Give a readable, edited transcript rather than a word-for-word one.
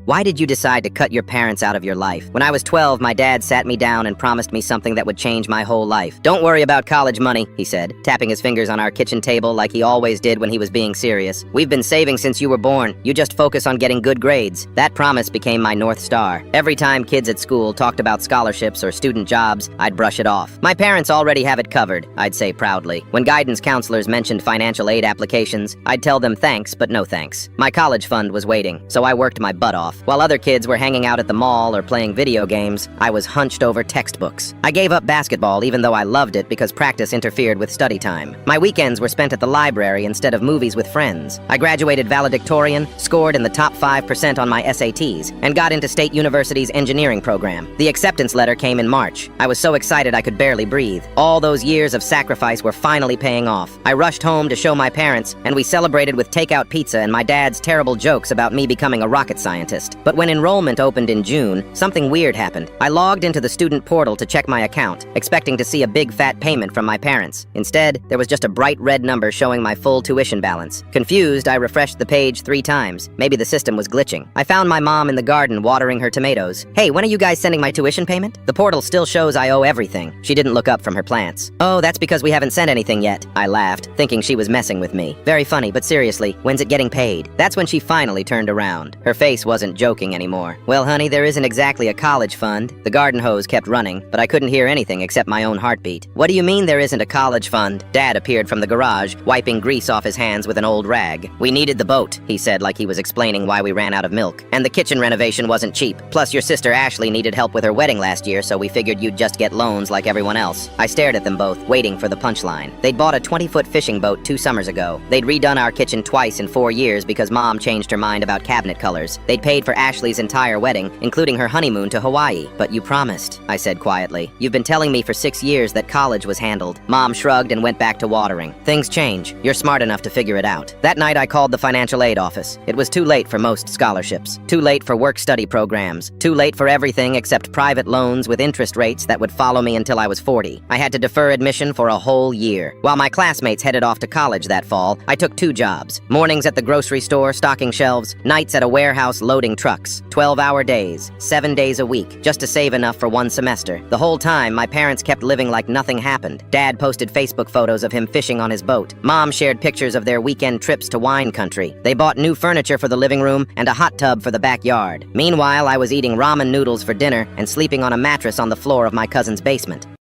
Why did you decide to cut your parents out of your life? When I was 12, my dad sat me down and promised me something that would change my whole life. Don't worry about college money, he said, tapping his fingers on our kitchen table like he always did when he was being serious. We've been saving since you were born. You just focus on getting good grades. That promise became my North Star. Every time kids at school talked about scholarships or student jobs, I'd brush it off. My parents already have it covered, I'd say proudly. When guidance counselors mentioned financial aid applications, I'd tell them thanks, but no thanks. My college fund was waiting, so I worked my butt off. While other kids were hanging out at the mall or playing video games, I was hunched over textbooks. I gave up basketball even though I loved it because practice interfered with study time. My weekends were spent at the library instead of movies with friends. I graduated valedictorian, scored in the top 5% on my SATs, and got into State University's engineering program. The acceptance letter came in March. I was so excited I could barely breathe. All those years of sacrifice were finally paying off. I rushed home to show my parents, and we celebrated with takeout pizza and my dad's terrible jokes about me becoming a rocket scientist. But when enrollment opened in June, something weird happened. I logged into the student portal to check my account, expecting to see a big fat payment from my parents. Instead, there was just a bright red number showing my full tuition balance. Confused, I refreshed the page 3 times. Maybe the system was glitching. I found my mom in the garden watering her tomatoes. Hey, when are you guys sending my tuition payment? The portal still shows I owe everything. She didn't look up from her plants. Oh, that's because we haven't sent anything yet. I laughed, thinking she was messing with me. Very funny, but seriously, when's it getting paid? That's when she finally turned around. Her face wasn't joking anymore. Well, honey, there isn't exactly a college fund. The garden hose kept running, but I couldn't hear anything except my own heartbeat. What do you mean there isn't a college fund? Dad appeared from the garage, wiping grease off his hands with an old rag. We needed the boat, he said like he was explaining why we ran out of milk. And the kitchen renovation wasn't cheap. Plus, your sister Ashley needed help with her wedding last year, so we figured you'd just get loans like everyone else. I stared at them both, waiting for the punchline. They'd bought a 20-foot fishing boat 2 summers ago. They'd redone our kitchen twice in 4 years because Mom changed her mind about cabinet colors. They'd paid for Ashley's entire wedding, including her honeymoon to Hawaii. But you promised, I said quietly. You've been telling me for 6 years that college was handled. Mom shrugged and went back to watering. Things change. You're smart enough to figure it out. That night I called the financial aid office. It was too late for most scholarships. Too late for work-study programs. Too late for everything except private loans with interest rates that would follow me until I was 40. I had to defer admission for a whole year. While my classmates headed off to college that fall, I took 2 jobs. Mornings at the grocery store stocking shelves, nights at a warehouse loading trucks. 12-hour days, 7 days a week, just to save enough for 1 semester. The whole time, my parents kept living like nothing happened. Dad posted Facebook photos of him fishing on his boat. Mom shared pictures of their weekend trips to wine country. They bought new furniture for the living room and a hot tub for the backyard. Meanwhile, I was eating ramen noodles for dinner and sleeping on a mattress on the floor of my cousin's basement.